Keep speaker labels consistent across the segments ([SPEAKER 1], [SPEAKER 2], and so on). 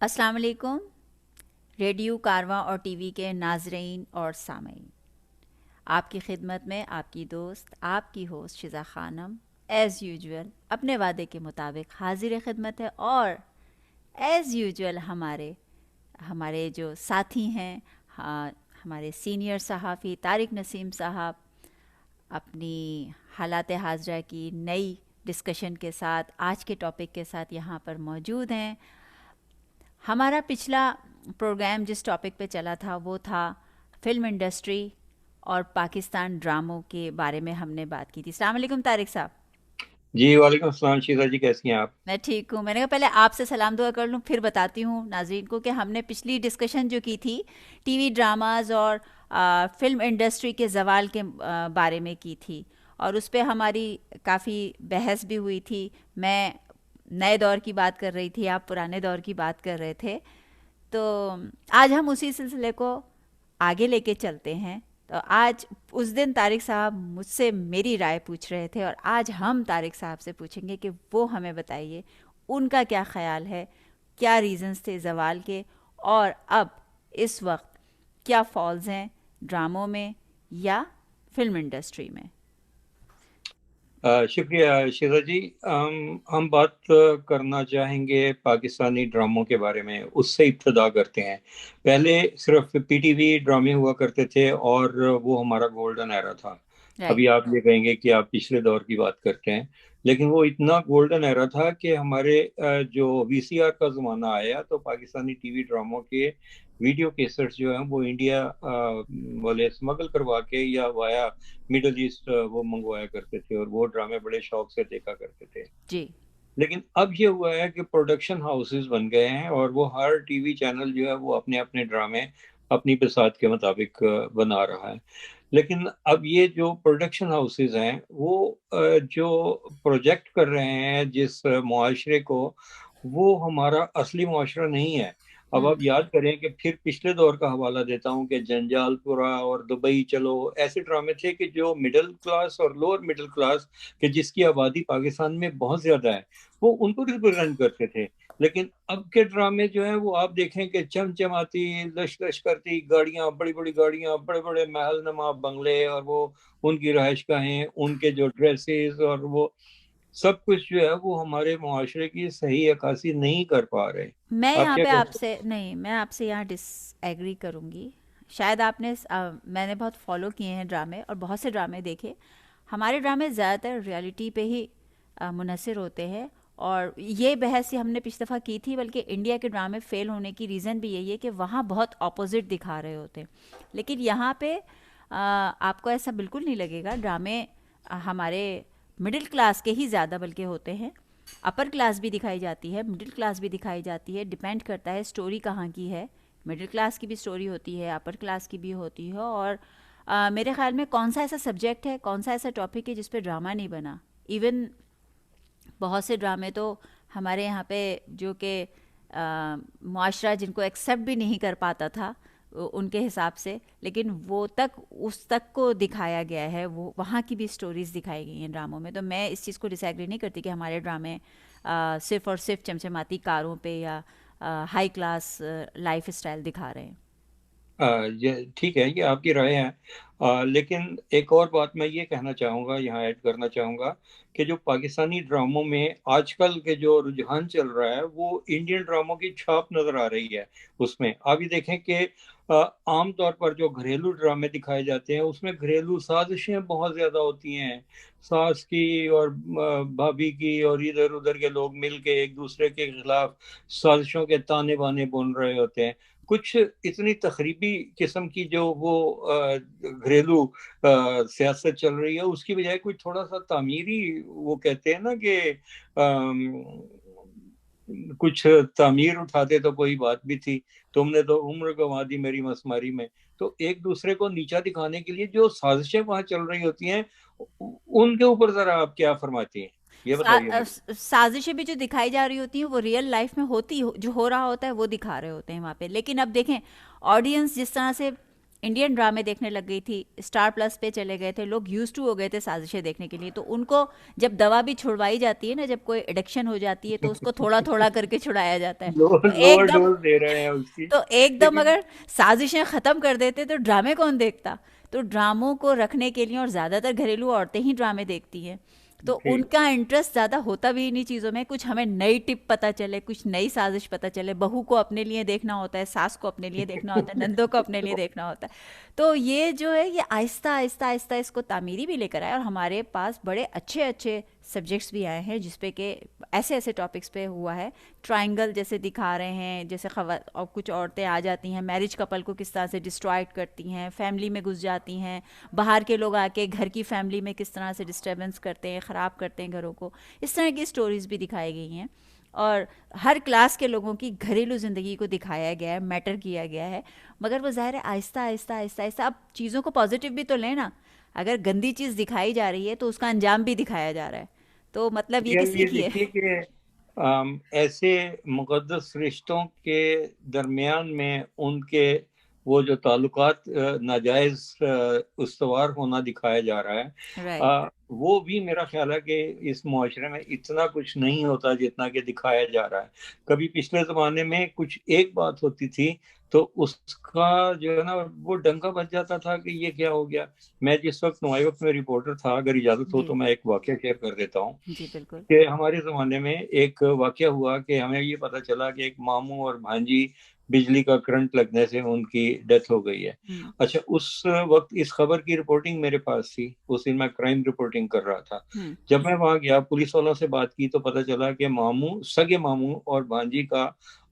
[SPEAKER 1] अस्सलाम वालेकुम। रेडियो कारवां और टीवी के नाजरीन और सामीन, आपकी खिदमत में आपकी दोस्त आपकी होस्ट शिजा खानम एज़ यूजुअल अपने वादे के मुताबिक हाजिर खिदमत है। और एज़ यूजुअल हमारे हमारे जो साथी हैं, हाँ, हमारे सीनियर सहाफ़ी तारिक नसीम साहब अपनी हालात हाजरा की नई डिस्कशन के साथ आज के टॉपिक के साथ यहाँ पर मौजूद हैं। हमारा पिछला प्रोग्राम जिस टॉपिक पे चला था वो था फिल्म इंडस्ट्री और पाकिस्तान ड्रामों के बारे में हमने बात की थी। अस्सलाम वालेकुम तारिक साहब।
[SPEAKER 2] जी वालेकुम अस्सलाम। शीजा जी कैसी हैं आप?
[SPEAKER 1] मैं ठीक हूँ। मैंने कहा पहले आपसे सलाम दुआ कर लूँ, फिर बताती हूँ नाजरीन को कि हमने पिछली डिस्कशन जो की थी टीवी ड्रामाज और फिल्म इंडस्ट्री के ज़वाल के बारे में की थी, और उस पे हमारी काफ़ी बहस भी हुई थी। मैं नए दौर की बात कर रही थी, आप पुराने दौर की बात कर रहे थे। तो आज हम उसी सिलसिले को आगे लेके चलते हैं। तो आज उस दिन तारिक साहब मुझसे मेरी राय पूछ रहे थे, और आज हम तारिक साहब से पूछेंगे कि वो हमें बताइए उनका क्या ख्याल है, क्या रीज़न्स थे ज़वाल के, और अब इस वक्त क्या फॉल्स हैं ड्रामों में या फिल्म इंडस्ट्री में।
[SPEAKER 2] शुक्रिया शीजा जी। हम बात करना चाहेंगे पाकिस्तानी ड्रामों के बारे में। उससे इब्तदा करते हैं। पहले सिर्फ पीटीवी ड्रामे हुआ करते थे और वो हमारा गोल्डन एरा था।
[SPEAKER 1] राइट।
[SPEAKER 2] अभी आप ये कहेंगे कि आप पिछले दौर की बात करते हैं, लेकिन वो इतना गोल्डन एरा था कि हमारे जो वीसीआर का ज़माना आया तो पाकिस्तानी टीवी ड्रामों के वीडियो केसेट्स जो हैं वो इंडिया वाले स्मगल करवा के या वाया मिडल ईस्ट वो मंगवाया करते थे और वो ड्रामे बड़े शौक से देखा करते थे।
[SPEAKER 1] जी।
[SPEAKER 2] लेकिन अब ये हुआ है कि प्रोडक्शन हाउसेस बन गए हैं और वो हर टीवी चैनल जो है वो अपने अपने ड्रामे अपनी बसात के मुताबिक बना रहा है। लेकिन अब ये जो प्रोडक्शन हाउसेस हैं वो जो प्रोजेक्ट कर रहे हैं जिस मुआशरे को, वो हमारा असली मुआशरा नहीं है। अब आप
[SPEAKER 1] हम्म।
[SPEAKER 2] याद करें कि फिर पिछले दौर का हवाला देता हूँ कि जंजालपुरा और दुबई चलो ऐसे ड्रामे थे कि जो मिडिल क्लास और लोअर मिडिल क्लास कि जिसकी आबादी पाकिस्तान में बहुत ज्यादा है, वो उनको रिप्रेजेंट करते थे। लेकिन अब के ड्रामे जो है वो आप देखें कि चमचमाती लश लश करती गाड़ियां, बड़ी बड़ी गाड़ियां, बड़े बड़े महल नुमा बंगले, और वो उनकी रहायश गाहें, उनके जो ड्रेसेस और वो सब कुछ जो है वो हमारे मुआशरे की सही अक्कासी नहीं कर पा रहे।
[SPEAKER 1] मैं
[SPEAKER 2] आप
[SPEAKER 1] यहाँ
[SPEAKER 2] क्या
[SPEAKER 1] पे
[SPEAKER 2] कहते हैं?
[SPEAKER 1] आपसे नहीं, मैं आपसे यहाँ डिसएग्री करूँगी। शायद आपने मैंने बहुत फॉलो किए हैं ड्रामे और बहुत से ड्रामे देखे। हमारे ड्रामे ज़्यादातर रियलिटी पे ही मुनहसर होते हैं, और ये बहस ही हमने पिछली दफ़ा की थी। बल्कि इंडिया के ड्रामे फेल होने की रीज़न भी यही है कि वहाँ बहुत अपोजिट दिखा रहे होते हैं। लेकिन यहाँ पे आपको ऐसा बिल्कुल नहीं लगेगा। ड्रामे हमारे मिडिल क्लास के ही ज़्यादा बल्कि होते हैं। अपर क्लास भी दिखाई जाती है, मिडिल क्लास भी दिखाई जाती है, डिपेंड करता है स्टोरी कहाँ की है। मिडिल क्लास की भी स्टोरी होती है, अपर क्लास की भी होती है। और मेरे ख्याल में कौन सा ऐसा सब्जेक्ट है, कौन सा ऐसा टॉपिक है जिस पे ड्रामा नहीं बना। इवन बहुत से ड्रामे तो हमारे यहाँ पे जो कि मुआशरा जिनको एक्सेप्ट भी नहीं कर पाता था उनके हिसाब से, लेकिन वो तक उस तक को दिखाया गया है, वो वहाँ की भी स्टोरीज़ दिखाई गई हैं ड्रामों में। तो मैं इस चीज़ को डिसएग्री नहीं करती कि हमारे ड्रामे सिर्फ और सिर्फ चमचमाती कारों पे या हाई क्लास लाइफ स्टाइल दिखा रहे हैं।
[SPEAKER 2] ये ठीक है, ये आपकी राय है। लेकिन एक और बात मैं ये कहना चाहूँगा, यहाँ ऐड करना चाहूँगा कि जो पाकिस्तानी ड्रामों में आजकल के जो रुझान चल रहा है वो इंडियन ड्रामों की छाप नज़र आ रही है। उसमें आप ये देखें कि आम तौर पर जो घरेलू ड्रामे दिखाए जाते हैं उसमें घरेलू साजिशें बहुत ज़्यादा होती हैं। सास की और भाभी की और इधर उधर के लोग मिल के एक दूसरे के खिलाफ साजिशों के ताने बाने बुन रहे होते हैं। कुछ इतनी तखरीबी किस्म की जो वो घरेलू सियासत चल रही है, उसकी बजाय कोई थोड़ा सा तामीरी, वो कहते हैं ना कि कुछ तामीर उठाते तो कोई बात भी थी। तुमने तो उम्र गंवा दी मेरी मसमारी में। तो एक दूसरे को नीचा दिखाने के लिए जो साजिशें वहां चल रही होती हैं, उनके ऊपर जरा आप क्या फरमाती हैं, ये बताइए मुझे।
[SPEAKER 1] साजिशें भी जो दिखाई जा रही होती हैं वो रियल लाइफ में जो हो रहा होता है वो दिखा रहे होते हैं वहाँ पे। लेकिन अब देखें ऑडियंस जिस तरह से इंडियन ड्रामे देखने लग गई थी, स्टार प्लस पे चले गए थे, लोग यूज टू हो गए थे साजिशें देखने के लिए। तो उनको जब दवा भी छुड़वाई जाती है ना, जब कोई एडिक्शन हो जाती है, तो उसको थोड़ा थोड़ा करके छुड़ाया जाता है। तो
[SPEAKER 2] लोअर
[SPEAKER 1] एकदम
[SPEAKER 2] डोज दे रहे हैं उसकी।
[SPEAKER 1] तो एकदम
[SPEAKER 2] लेकिन
[SPEAKER 1] अगर साजिशें ख़त्म कर देते तो ड्रामे कौन देखता। तो ड्रामों को रखने के लिए, और ज़्यादातर घरेलू औरतें ही ड्रामे देखती हैं, तो
[SPEAKER 2] जी,
[SPEAKER 1] उनका इंटरेस्ट ज़्यादा होता भी इन्हीं चीज़ों में। कुछ हमें नई टिप पता चले, कुछ नई साजिश पता चले, बहू को अपने लिए देखना होता है, सास को अपने लिए देखना होता है, नंदों को अपने लिए देखना होता है। तो ये जो है, ये आहिस्ता आहिस्ता आहिस्ता इसको तामीरी भी लेकर आया, और हमारे पास बड़े अच्छे अच्छे सब्जेक्ट्स भी आए हैं जिसपे के ऐसे ऐसे टॉपिक्स पे हुआ है। ट्रायंगल जैसे दिखा रहे हैं, जैसे और कुछ औरतें आ जाती हैं, मैरिज कपल को किस तरह से डिस्ट्रॉयड करती हैं, फैमिली में घुस जाती हैं, बाहर के लोग आके घर की फैमिली में किस तरह से डिस्टर्बेंस करते हैं, ख़राब करते हैं घरों को। इस तरह की स्टोरीज़ भी दिखाई गई हैं, और हर क्लास के लोगों की घरेलू ज़िंदगी को दिखाया गया है, मैटर किया गया है। मगर वो ज़ाहिर है आहिस्ता आहिस्ता आहिस्ता आहिस्ता, अब चीज़ों को पॉजिटिव भी तो लेना। अगर गंदी चीज़ दिखाई जा रही है तो उसका अंजाम भी दिखाया जा रहा है, तो मतलब ये कि
[SPEAKER 2] ये
[SPEAKER 1] सीखिए।
[SPEAKER 2] देखिए कि ऐसे मुक़द्दस रिश्तों के दरमियान में उनके वो जो ताल्लुकात नाजायज़ उसवार होना दिखाया जा रहा है,
[SPEAKER 1] राइट।
[SPEAKER 2] वो भी मेरा ख्याल है कि इस मुआशरे में इतना कुछ नहीं होता जितना कि दिखाया जा रहा है। कभी पिछले ज़माने में कुछ एक बात होती थी, तो उसका जो है ना वो डंका बज जाता था कि ये क्या हो गया। मैं जिस वक्त नुमाई वक्त में रिपोर्टर था, अगर इजाज़त हो
[SPEAKER 1] जी
[SPEAKER 2] तो मैं एक वाक़या शेयर कर देता हूँ
[SPEAKER 1] जी बिल्कुल।
[SPEAKER 2] कि हमारे ज़माने में एक वाक़या हुआ कि हमें ये पता चला कि एक मामू और भांजी बिजली का करंट लगने से उनकी डेथ हो गई है।
[SPEAKER 1] हम्म।
[SPEAKER 2] अच्छा, उस वक़्त इस खबर की रिपोर्टिंग मेरे पास थी, उस दिन मैं क्राइम रिपोर्टिंग कर रहा था।
[SPEAKER 1] हम्म।
[SPEAKER 2] जब मैं वहाँ गया, पुलिस वालों से बात की तो पता चला कि मामू, सगे मामू और भांजी का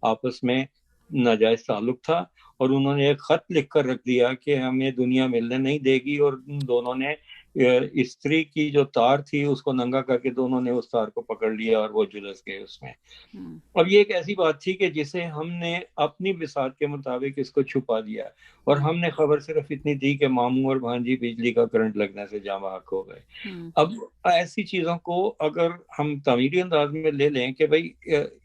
[SPEAKER 2] आपस में नाजायज़ ताल्लुक था, और उन्होंने एक ख़त लिख कर रख दिया कि हमें दुनिया मिलने नहीं देगी, और उन दोनों ने स्त्री की जो तार थी उसको नंगा करके दोनों ने उस तार को पकड़ लिया और वो झुलस गए उसमें।
[SPEAKER 1] हम्म।
[SPEAKER 2] और ये एक ऐसी बात थी कि जिसे हमने अपनी बिसात के मुताबिक इसको छुपा दिया, और
[SPEAKER 1] हम्म।
[SPEAKER 2] हमने खबर सिर्फ इतनी दी कि मामू और भांजी बिजली का करंट लगने से जाँ बहक हो गए।
[SPEAKER 1] हम्म।
[SPEAKER 2] अब ऐसी चीज़ों को अगर हम तमीरी अंदाज में ले लें कि भाई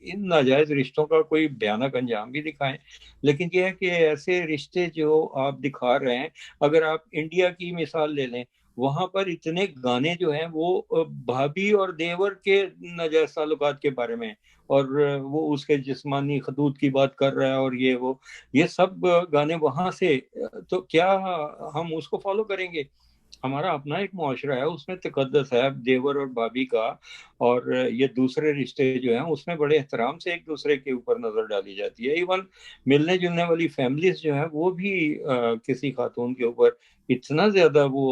[SPEAKER 2] इन नाजायज़ रिश्तों का कोई भयानक अंजाम भी दिखाएं, लेकिन ये है कि ऐसे रिश्ते जो आप दिखा रहे हैं, अगर आप इंडिया की मिसाल ले लें, वहाँ पर इतने गाने जो हैं वो भाभी और देवर के नाजायज़ ताल्लुकात के बारे में, और वो उसके जिस्मानी खतूत की बात कर रहा है, और ये सब गाने वहाँ से, तो क्या हम उसको फॉलो करेंगे? हमारा अपना एक मुआशरा है, उसमें तकद्दस है देवर और भाभी का, और ये दूसरे रिश्ते जो हैं उसमें बड़े एहतराम से एक दूसरे के ऊपर नजर डाली जाती है। इवन मिलने जुलने वाली फैमिलीज जो है वो भी किसी खातून के ऊपर इतना ज्यादा वो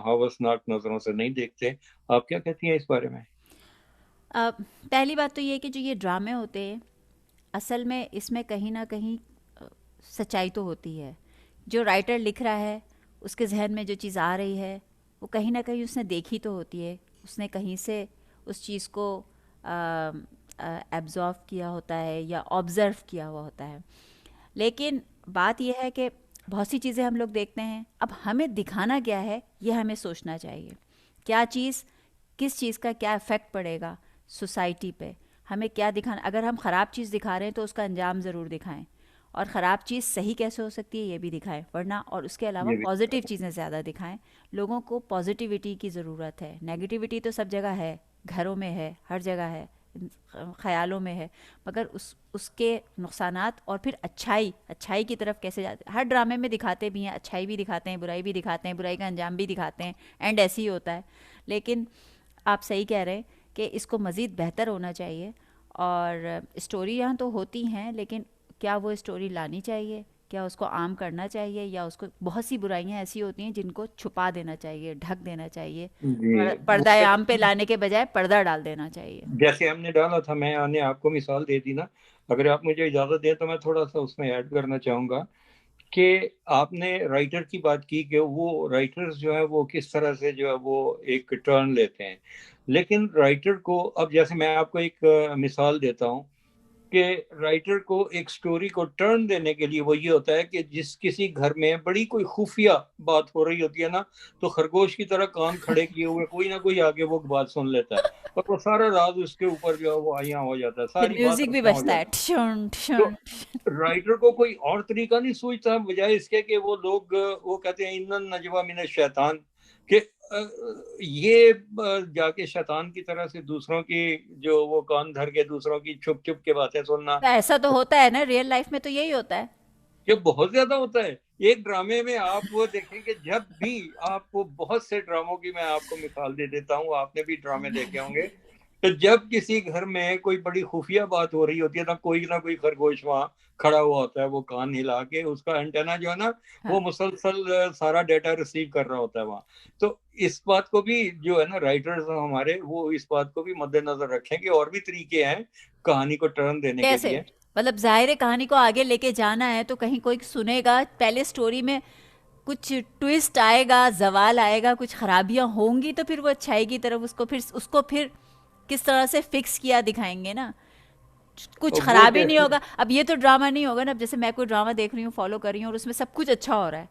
[SPEAKER 2] हवसनाक नजरों से नहीं देखते। आप क्या कहती हैं इस बारे में?
[SPEAKER 1] पहली बात तो ये है कि जो ये ड्रामे होते हैं, असल में इसमें कहीं ना कहीं अ, सच्चाई तो होती है। जो राइटर लिख रहा है, उसके जहन में जो चीज़ आ रही है, वो कहीं ना कहीं उसने देखी तो होती है, उसने कहीं से उस चीज़ को एब्जॉर्व किया होता है या ऑब्ज़र्व किया हुआ होता है। लेकिन बात यह है कि बहुत सी चीज़ें हम लोग देखते हैं, अब हमें दिखाना क्या है ये हमें सोचना चाहिए। क्या चीज़, किस चीज़ का क्या इफ़ेक्ट पड़ेगा सोसाइटी पे, हमें क्या दिखाना। अगर हम ख़राब चीज़ दिखा रहे हैं तो उसका अंजाम ज़रूर दिखाएं, और ख़राब चीज़ सही कैसे हो सकती है ये भी दिखाएं, वरना, और उसके अलावा
[SPEAKER 2] ये भी
[SPEAKER 1] पॉजिटिव चीज़ें ज़्यादा दिखाएं। लोगों को पॉजिटिविटी की ज़रूरत है। नेगेटिविटी तो सब जगह है, घरों में है, हर जगह है, ख्यालों में है, मगर उसके नुकसानात, और फिर अच्छाई, अच्छाई की तरफ कैसे जाते, हर ड्रामे में दिखाते भी हैं, अच्छाई भी दिखाते हैं, बुराई भी दिखाते हैं, बुराई का अंजाम भी दिखाते हैं, एंड ऐसे ही होता है। लेकिन आप सही कह रहे हैं कि इसको मज़ीद बेहतर होना चाहिए, और स्टोरी यहाँ तो होती हैं, लेकिन क्या वो स्टोरी लानी चाहिए, क्या उसको आम करना चाहिए, या उसको, बहुत सी बुराइयाँ ऐसी होती हैं जिनको छुपा देना चाहिए, ढक देना चाहिए,
[SPEAKER 2] जी,
[SPEAKER 1] पर्दा
[SPEAKER 2] मुझे
[SPEAKER 1] आम पे लाने के बजाय पर्दा डाल देना चाहिए।
[SPEAKER 2] जैसे हमने डाला था, मैंने आपको मिसाल दे दी ना, अगर आप मुझे इजाजत दें तो मैं थोड़ा सा उसमें ऐड करना चाहूंगा कि आपने राइटर की बात की कि वो राइटर्स जो है वो किस तरह से जो है वो एक टर्न लेते हैं। लेकिन राइटर को, अब जैसे मैं आपको एक मिसाल देता हूँ کہ رائٹر کو ایک سٹوری کو ٹرن دینے کے لیے وہ یہ ہوتا ہے کہ جس کسی گھر میں بڑی کوئی خفیہ بات ہو رہی ہوتی ہے نا، تو خرگوش کی طرح کان کھڑے کیے ہوئے کوئی نہ کوئی آگے وہ بات سن لیتا ہے، اور وہ سارا راز اس کے اوپر جو ہے وہ آیاں ہو جاتا ہے،
[SPEAKER 1] پھر
[SPEAKER 2] ساری بات
[SPEAKER 1] میوزک بھی
[SPEAKER 2] رسواں ہو
[SPEAKER 1] بجتا ہے،
[SPEAKER 2] جاتی ہے۔
[SPEAKER 1] ٹشن
[SPEAKER 2] تو
[SPEAKER 1] ٹشن۔
[SPEAKER 2] رائٹر کو کوئی اور طریقہ نہیں سوچتا بجائے اس کے کہ وہ لوگ وہ کہتے ہیں ان النجوى من الشیطان، کہ یہ جا کے شیطان کی طرح سے دوسروں کی جو وہ کان دھر کے دوسروں کی چھپ چھپ کے باتیں سننا،
[SPEAKER 1] ایسا تو ہوتا ہے نا ریئل لائف میں، تو یہی ہوتا ہے۔
[SPEAKER 2] یہ بہت زیادہ ہوتا ہے۔ ایک ڈرامے میں آپ وہ دیکھیں کہ جب بھی آپ کو بہت سے ڈراموں کی میں آپ کو مثال دے دیتا ہوں، آپ نے بھی ڈرامے دیکھے ہوں گے، تو جب کسی گھر میں کوئی بڑی خفیہ بات ہو رہی ہوتی ہے نہ کوئی خرگوش وہاں کھڑا ہوا ہوتا ہے، وہ کان ہلا کے اس کا اینٹینا جو ہے نا
[SPEAKER 1] ہاں
[SPEAKER 2] وہ مسلسل سارا ڈیٹا ریسیو کر رہا ہوتا ہے وہاں۔ تو اس بات کو بھی جو ہے نا رائٹرز ہمارے وہ اس بات کو بھی مد نظر رکھیں کہ اور بھی طریقے ہیں کہانی کو ٹرن دینے کے
[SPEAKER 1] کیسے؟
[SPEAKER 2] لیے۔
[SPEAKER 1] مطلب ظاہر ہے کہانی کو آگے لے کے جانا ہے تو کہیں کوئی سنے گا، پہلے سٹوری میں کچھ ٹویسٹ آئے گا، زوال آئے گا، کچھ خرابیاں ہوں گی، تو پھر وہ اچھائی کی طرف اس کو پھر کس طرح سے فکس کیا دکھائیں گے نا۔ کچھ
[SPEAKER 2] وہ
[SPEAKER 1] خراب ہی نہیں
[SPEAKER 2] جیسے
[SPEAKER 1] ہوگا۔ اب یہ تو ڈرامہ نہیں ہوگا نا، اب جیسے میں کوئی ڈرامہ دیکھ رہی ہوں، فالو کر رہی ہوں، اور اس میں سب کچھ اچھا ہو رہا ہے،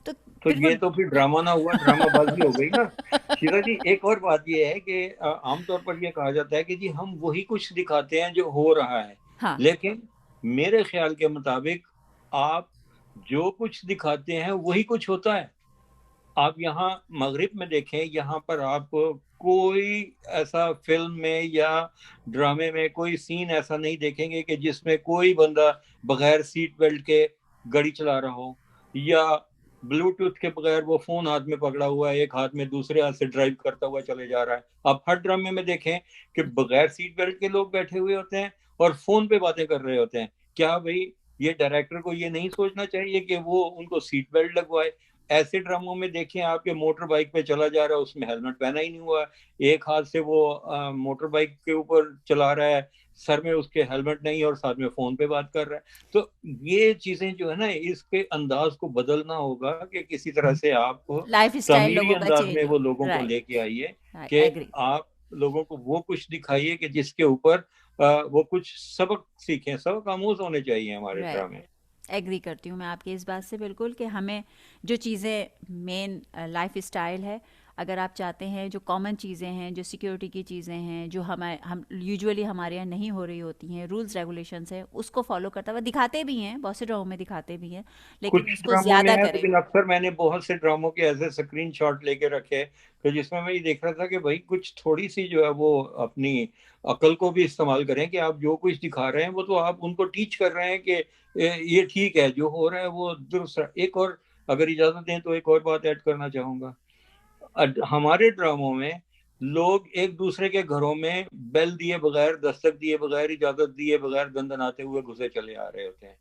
[SPEAKER 1] تو
[SPEAKER 2] تو
[SPEAKER 1] پھر وہ
[SPEAKER 2] یہ تو پھر ڈرامہ نہ ہوا، ڈرامہ بازی ہو گئی نا۔ شیرا جی ایک اور بات یہ ہے کہ عام طور پر یہ کہا جاتا ہے کہ جی ہم وہی کچھ دکھاتے ہیں جو ہو رہا ہے،
[SPEAKER 1] ہاں
[SPEAKER 2] لیکن میرے خیال کے مطابق آپ جو کچھ دکھاتے ہیں وہی کچھ ہوتا ہے۔ آپ یہاں مغرب میں دیکھیں، یہاں پر آپ کوئی ایسا فلم میں یا ڈرامے میں کوئی سین ایسا نہیں دیکھیں گے کہ جس میں کوئی بندہ بغیر سیٹ بیلٹ کے گاڑی چلا رہا ہو، یا بلوٹوتھ کے بغیر وہ فون ہاتھ میں پکڑا ہوا ہے، ایک ہاتھ میں دوسرے ہاتھ سے ڈرائیو کرتا ہوا چلے جا رہا ہے۔ آپ ہر ڈرامے میں دیکھیں کہ بغیر سیٹ بیلٹ کے لوگ بیٹھے ہوئے ہوتے ہیں اور فون پہ باتیں کر رہے ہوتے ہیں۔ کیا بھائی یہ ڈائریکٹر کو یہ نہیں سوچنا چاہیے کہ وہ ان کو سیٹ بیلٹ لگوائے؟ ایسے ڈراموں میں دیکھیں آپ کے موٹر بائک پہ چلا جا رہا ہے، اس میں ہیلمٹ پہنا ہی نہیں ہوا، ایک ہاتھ سے وہ موٹر بائک کے اوپر چلا رہا ہے، سر میں اس کے ہیلمٹ نہیں اور ساتھ میں فون پہ بات کر رہا ہے۔ تو یہ چیزیں جو ہے نا اس کے انداز کو بدلنا ہوگا کہ کسی طرح سے آپ کو
[SPEAKER 1] لائف اسٹائل
[SPEAKER 2] تعمیری
[SPEAKER 1] لوگوں کا
[SPEAKER 2] انداز میں
[SPEAKER 1] چینج ہو۔
[SPEAKER 2] وہ لوگوں کو لے
[SPEAKER 1] رائٹ،
[SPEAKER 2] کے آئیے
[SPEAKER 1] آئی
[SPEAKER 2] کہ
[SPEAKER 1] ایگری۔
[SPEAKER 2] آپ لوگوں کو وہ کچھ دکھائیے کہ جس کے اوپر وہ کچھ سبق سیکھیں، سبق آموز ہونے چاہیے ہمارے
[SPEAKER 1] رائٹ،
[SPEAKER 2] ڈرامے۔
[SPEAKER 1] ایگری کرتی ہوں میں آپ کی اس بات سے بالکل، کہ ہمیں جو چیزیں مین لائف اسٹائل ہے، اگر آپ چاہتے ہیں جو کامن چیزیں ہیں، جو سیکیورٹی کی چیزیں ہیں، جو ہم یوجولی ہمارے یہاں نہیں ہو رہی ہوتی ہیں، رولز ریگولیشنس ہیں، اس کو فالو کرتا ہوا دکھاتے بھی ہیں، بہت سے ڈراموں میں دکھاتے بھی ہیں، لیکن
[SPEAKER 2] کچھ
[SPEAKER 1] اس کو
[SPEAKER 2] ڈراموں میں
[SPEAKER 1] زیادہ
[SPEAKER 2] ہے،
[SPEAKER 1] کریں۔
[SPEAKER 2] لیکن اکثر میں نے بہت سے ڈراموں کے ایسے اسکرین شاٹ لے کے رکھے کہ جس میں یہ دیکھ رہا تھا کہ بھائی کچھ تھوڑی سی جو ہے وہ اپنی عقل کو بھی استعمال کریں کہ آپ جو کچھ دکھا رہے ہیں وہ تو آپ ان کو ٹیچ کر رہے ہیں کہ یہ ٹھیک ہے، جو ہو رہا ہے وہ درست ہے۔ ایک اور اگر اجازت دیں تو ایک اور بات ایڈ کرنا چاہوں گا۔ ہمارے ڈراموں میں لوگ ایک دوسرے کے گھروں میں بیل دیے بغیر، دستک دیے بغیر، اجازت دیے بغیر دندناتے ہوئے گھسے چلے آ رہے ہوتے ہیں۔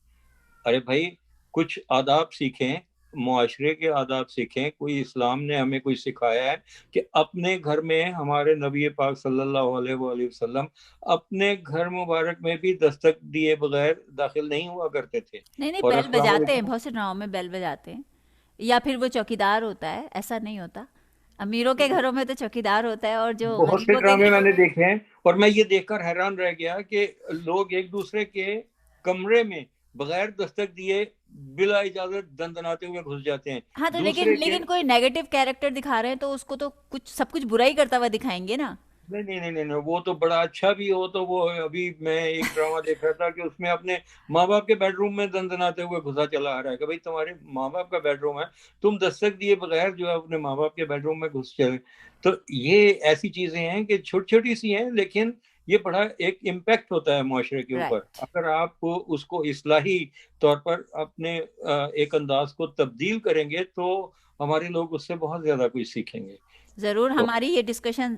[SPEAKER 2] ارے بھائی کچھ آداب سیکھیں، معاشرے کے آداب سیکھیں۔ کوئی اسلام نے ہمیں کوئی سکھایا ہے کہ اپنے گھر میں، ہمارے نبی پاک صلی اللہ علیہ وآلہ وسلم اپنے گھر مبارک میں بھی دستک دیے بغیر داخل نہیں ہوا کرتے تھے،
[SPEAKER 1] نہیں نہیں،
[SPEAKER 2] اور
[SPEAKER 1] بیل
[SPEAKER 2] السلام
[SPEAKER 1] بجاتے ہیں،
[SPEAKER 2] علیکم۔
[SPEAKER 1] بہت سے ڈراموں میں بیل بجاتے ہیں، یا پھر وہ چوکیدار ہوتا ہے، ایسا نہیں ہوتا۔ امیروں کے گھروں میں تو چوکیدار ہوتا ہے، اور جو
[SPEAKER 2] بہت سے
[SPEAKER 1] غریبوں کے
[SPEAKER 2] ڈرامے میں
[SPEAKER 1] گھروں
[SPEAKER 2] نے
[SPEAKER 1] میں…
[SPEAKER 2] دیکھے ہیں اور میں یہ دیکھ کر حیران رہ گیا کہ لوگ ایک دوسرے کے کمرے میں بغیر دستک دیے بلا اجازت دندناتے ہوئے گھس جاتے ہیں
[SPEAKER 1] ہاں تو لیکن
[SPEAKER 2] دوسرے کے۔
[SPEAKER 1] لیکن کوئی نیگیٹو کیریکٹر دکھا رہے ہیں تو اس کو تو کچھ سب کچھ برا ہی کرتا ہوا دکھائیں گے نا۔
[SPEAKER 2] نہیں نہیں نہیں نہیں نہیں، وہ تو بڑا اچھا بھی ہو تو وہ ابھی میں ایک ڈرامہ دیکھ رہا تھا کہ اس میں اپنے ماں باپ کے بیڈ روم میں دندناتے ہوئے گھسا چلا آ رہا ہے کہ بھائی تمہارے ماں باپ کا بیڈ روم ہے، تم دستک دیے بغیر جو ہے اپنے ماں باپ کے بیڈ روم میں گھس چلے۔ تو یہ ایسی چیزیں ہیں کہ چھوٹی چھوٹی سی ہیں لیکن یہ بڑا ایک امپیکٹ ہوتا ہے معاشرے کے اوپر۔
[SPEAKER 1] رائٹ،
[SPEAKER 2] اگر آپ اس کو اصلاحی طور پر اپنے ایک انداز کو تبدیل کریں گے تو ہمارے لوگ اس سے بہت زیادہ کچھ سیکھیں گے۔
[SPEAKER 1] ضرور
[SPEAKER 2] تو
[SPEAKER 1] ہماری یہ ڈسکشن،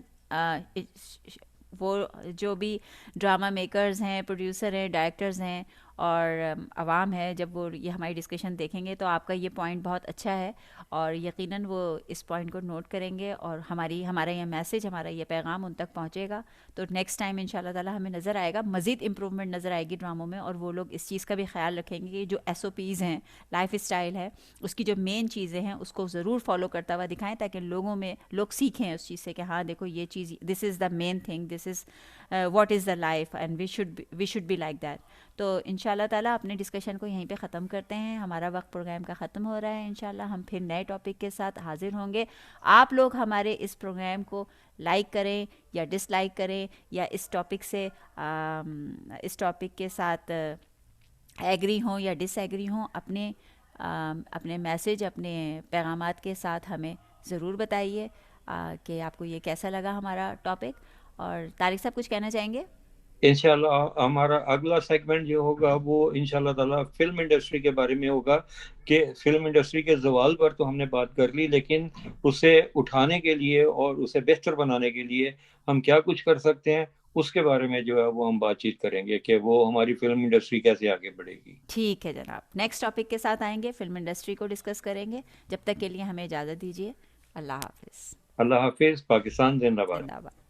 [SPEAKER 1] وہ جو بھی ڈرامہ میکرز ہیں، پروڈیوسر ہیں، ڈائریکٹرز ہیں، اور عوام ہے جب وہ یہ ہماری ڈسکشن دیکھیں گے تو آپ کا یہ پوائنٹ بہت اچھا ہے اور یقیناً وہ اس پوائنٹ کو نوٹ کریں گے اور ہمارا یہ میسیج، ہمارا یہ پیغام ان تک پہنچے گا. تو نیکسٹ ٹائم ان شاء اللہ تعالیٰ ہمیں نظر آئے گا، مزید امپرومنٹ نظر آئے گی ڈراموں میں، اور وہ لوگ اس چیز کا بھی خیال رکھیں گے کہ جو ایس او پیز ہیں، لائف اسٹائل ہے، اس کی جو مین چیزیں ہیں اس کو ضرور فالو کرتا ہوا دکھائیں، تاکہ لوگوں میں لوگ سیکھیں اس چیز سے کہ ہاں دیکھو یہ چیز، this is the main thing, this is what is the life and we should be like that. تو ان شاء اللہ تعالیٰ اپنے ڈسکشن کو یہیں پہ ختم کرتے ہیں. ہمارا وقت پروگرام کا ختم ہو رہا ہے. ان شاء اللہ ہم پھر نئے ٹاپک کے ساتھ حاضر ہوں گے. آپ لوگ ہمارے اس پروگرام کو لائک کریں یا ڈس لائک کریں، یا اس ٹاپک کے ساتھ ایگری ہوں یا ڈس ایگری ہوں، اپنے میسیج، اپنے پیغامات کے ساتھ ہمیں ضرور بتائیے کہ آپ کو یہ کیسا لگا ہمارا ٹاپک. اور طارق صاحب کچھ کہنا چاہیں گے؟
[SPEAKER 2] انشاءاللہ ہمارا اگلا سیگمنٹ جو ہوگا وہ انشاءاللہ تعالیٰ فلم انڈسٹری کے بارے میں ہوگا، کہ فلم انڈسٹری کے زوال پر تو ہم نے بات کر لی، لیکن اسے اٹھانے کے لیے اور اسے بہتر بنانے کے لیے ہم کیا کچھ کر سکتے ہیں، اس کے بارے میں جو ہے وہ ہم بات چیت کریں گے کہ وہ ہماری فلم انڈسٹری کیسے آگے بڑھے گی.
[SPEAKER 1] ٹھیک ہے جناب، نیکسٹ ٹاپک کے ساتھ آئیں گے، فلم انڈسٹری کو ڈسکس کریں گے. جب تک کے لیے ہمیں اجازت دیجیے. اللہ حافظ.
[SPEAKER 2] اللہ حافظ. پاکستان زندہ باد.
[SPEAKER 1] زندہ باد.